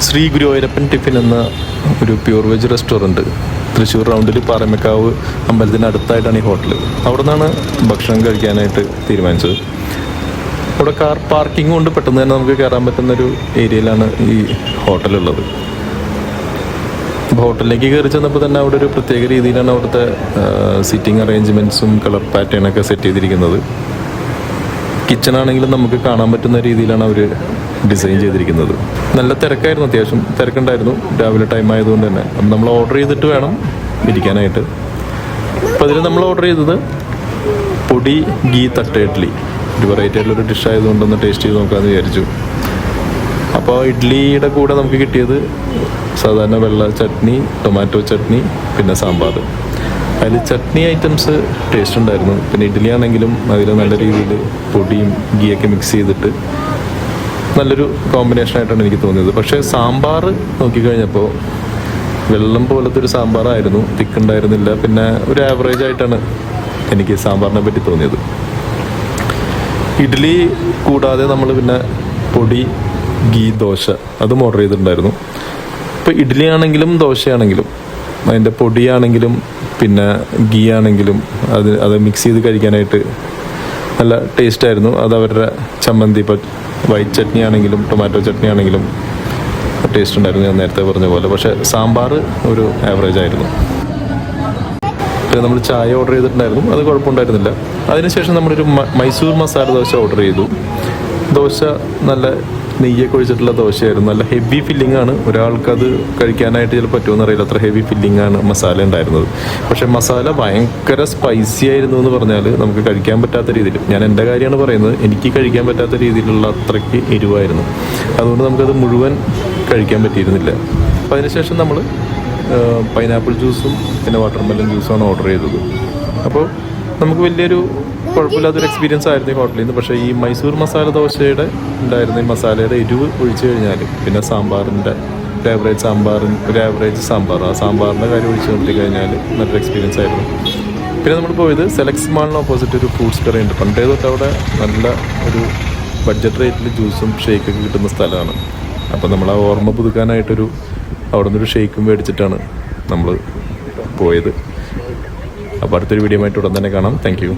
Shri Guruvayurappan tiffin എന്ന ഒരു pure veg restaurant Thrissur റൗണ്ടിൽ പാറമേക്കാവ് അമ്പലത്തിന് അടുത്തായിട്ടാണ് ഈ ഹോട്ടൽ. അവിടെ നിന്നാണ് ഭക്ഷണം കഴിക്കാനായിട്ട് തീരുമാനിച്ചത്. അവിടെ കാർ പാർക്കിംഗ് കൊണ്ട് പെട്ടെന്ന് തന്നെ നമുക്ക് കയറാൻ പറ്റുന്നൊരു ഏരിയയിലാണ് ഈ ഹോട്ടലുള്ളത്. അപ്പോൾ ഹോട്ടലിലേക്ക് കയറി ചെന്നപ്പോൾ തന്നെ അവിടെ ഒരു പ്രത്യേക രീതിയിലാണ് അവിടുത്തെ സിറ്റിംഗ് അറേഞ്ച്മെൻറ്റ്സും കളർ പാറ്റേണൊക്കെ സെറ്റ് ചെയ്തിരിക്കുന്നത്. കിച്ചൺ ആണെങ്കിലും നമുക്ക് കാണാൻ പറ്റുന്ന രീതിയിലാണ് അവർ ഡിസൈൻ ചെയ്തിരിക്കുന്നത്. നല്ല തിരക്കായിരുന്നു, അത്യാവശ്യം തിരക്കുണ്ടായിരുന്നു രാവിലെ ടൈം ആയതുകൊണ്ട് തന്നെ. അപ്പം നമ്മൾ ഓർഡർ ചെയ്തിട്ട് വേണം ഇരിക്കാനായിട്ട്. അപ്പോൾ അതിൽ നമ്മൾ ഓർഡർ ചെയ്തത് പൊടി ഗീ തട്ട ഇഡ്ഡലി, ഒരു വെറൈറ്റി ആയിട്ടുള്ളൊരു ഡിഷ് ആയതുകൊണ്ടൊന്ന് ടേസ്റ്റ് ചെയ്ത് നോക്കാമെന്ന് വിചാരിച്ചു. അപ്പോൾ ഇഡ്ഡലിയുടെ കൂടെ നമുക്ക് കിട്ടിയത് സാധാരണ വെള്ള ചട്നി, ടൊമാറ്റോ ചട്നി, പിന്നെ സാമ്പാർ. അതിൽ ചട്നി ഐറ്റംസ് ടേസ്റ്റ് ഉണ്ടായിരുന്നു. പിന്നെ ഇഡ്ഡലി ആണെങ്കിലും അതിൽ നല്ല രീതിയിൽ പൊടിയും ഗീയൊക്കെ മിക്സ് ചെയ്തിട്ട് നല്ലൊരു കോമ്പിനേഷനായിട്ടാണ് എനിക്ക് തോന്നിയത്. പക്ഷേ സാമ്പാർ നോക്കിക്കഴിഞ്ഞപ്പോൾ വെള്ളം പോലത്തെ ഒരു സാമ്പാറായിരുന്നു, തിക്കുണ്ടായിരുന്നില്ല. പിന്നെ ഒരു ആവറേജ് ആയിട്ടാണ് എനിക്ക് സാമ്പാറിനെ പറ്റി തോന്നിയത്. ഇഡ്ഡലി കൂടാതെ നമ്മൾ പിന്നെ പൊടി ഗീ ദോശ അതും ഓർഡർ ചെയ്തിട്ടുണ്ടായിരുന്നു. ഇപ്പോൾ ഇഡ്ഡലി ആണെങ്കിലും ദോശയാണെങ്കിലും അതിൻ്റെ പൊടിയാണെങ്കിലും പിന്നെ ഗീ ആണെങ്കിലും അത് മിക്സ് ചെയ്ത് കഴിക്കാനായിട്ട് നല്ല ടേസ്റ്റായിരുന്നു. അത് അവരുടെ ചമ്മന്തി, ഇപ്പോൾ വൈറ്റ് ചട്നി ആണെങ്കിലും ടൊമാറ്റോ ചട്നി ആണെങ്കിലും ടേസ്റ്റ് ഉണ്ടായിരുന്നു, ഞാൻ നേരത്തെ പറഞ്ഞ പോലെ. പക്ഷേ സാമ്പാർ ഒരു ആവറേജ് ആയിരുന്നു. പിന്നെ നമ്മൾ ചായ ഓർഡർ ചെയ്തിട്ടുണ്ടായിരുന്നു, അത് കുഴപ്പമുണ്ടായിരുന്നില്ല. അതിനുശേഷം നമ്മളൊരു മൈസൂർ മസാല ദോശ ഓർഡർ ചെയ്തു. ദോശ നല്ല നെയ്യൊക്കെ ഒഴിച്ചിട്ടുള്ള ദോശയായിരുന്നു. നല്ല ഹെവി ഫില്ലിംഗ് ആണ്. ഒരാൾക്കത് കഴിക്കാനായിട്ട് ചിലപ്പോൾ പറ്റുമെന്ന് അറിയില്ല, അത്ര ഹെവി ഫില്ലിംഗ് ആണ് മസാല ഉണ്ടായിരുന്നത്. പക്ഷേ മസാല ഭയങ്കര സ്പൈസി ആയിരുന്നു എന്ന് പറഞ്ഞാൽ നമുക്ക് കഴിക്കാൻ പറ്റാത്ത രീതിയിൽ, ഞാൻ എൻ്റെ കാര്യമാണ് പറയുന്നത്, എനിക്ക് കഴിക്കാൻ പറ്റാത്ത രീതിയിലുള്ള അത്രയ്ക്ക് എരിവായിരുന്നു. അതുകൊണ്ട് നമുക്കത് മുഴുവൻ കഴിക്കാൻ പറ്റിയിരുന്നില്ല. അപ്പോൾ അതിനുശേഷം നമ്മൾ പൈനാപ്പിൾ ജ്യൂസും പിന്നെ വാട്ടർമെലൺ ജ്യൂസുമാണ് ഓർഡർ ചെയ്തത്. അപ്പോൾ നമുക്ക് വലിയൊരു കുഴപ്പമില്ലാത്തൊരു എക്സ്പീരിയൻസ് ആയിരുന്നു ഈ ഹോട്ടലിൽ നിന്ന്. പക്ഷേ ഈ മൈസൂർ മസാല ദോശയുടെ ഉണ്ടായിരുന്ന ഈ മസാലയുടെ എരിവ് ഒഴിച്ചു കഴിഞ്ഞാൽ, പിന്നെ സാമ്പാറിൻ്റെ ഒരു ആവറേജ് സാമ്പാർ, ആ സാമ്പാറിൻ്റെ കാര്യം ഒഴിച്ച് നിർത്തി കഴിഞ്ഞാൽ നല്ലൊരു എക്സ്പീരിയൻസ് ആയിരുന്നു. പിന്നെ നമ്മൾ പോയത് സെലക്സ് മാളിന് ഓപ്പോസിറ്റ് ഒരു ഫ്രൂട്ട്സ് കറി ഉണ്ട്. പണ്ടേ തൊട്ട് അവിടെ നല്ല ഒരു ബഡ്ജറ്റ് റേറ്റിൽ ജ്യൂസും ഷേക്കൊക്കെ കിട്ടുന്ന സ്ഥലമാണ്. അപ്പോൾ നമ്മൾ ആ ഓർമ്മ പുതുക്കാനായിട്ടൊരു അവിടെ നിന്നൊരു ഷേക്കും മേടിച്ചിട്ടാണ് നമ്മൾ പോയത്. അപ്പോൾ അടുത്തൊരു വീഡിയോ ആയിട്ട് ഉടൻ തന്നെ കാണാം. Thank you.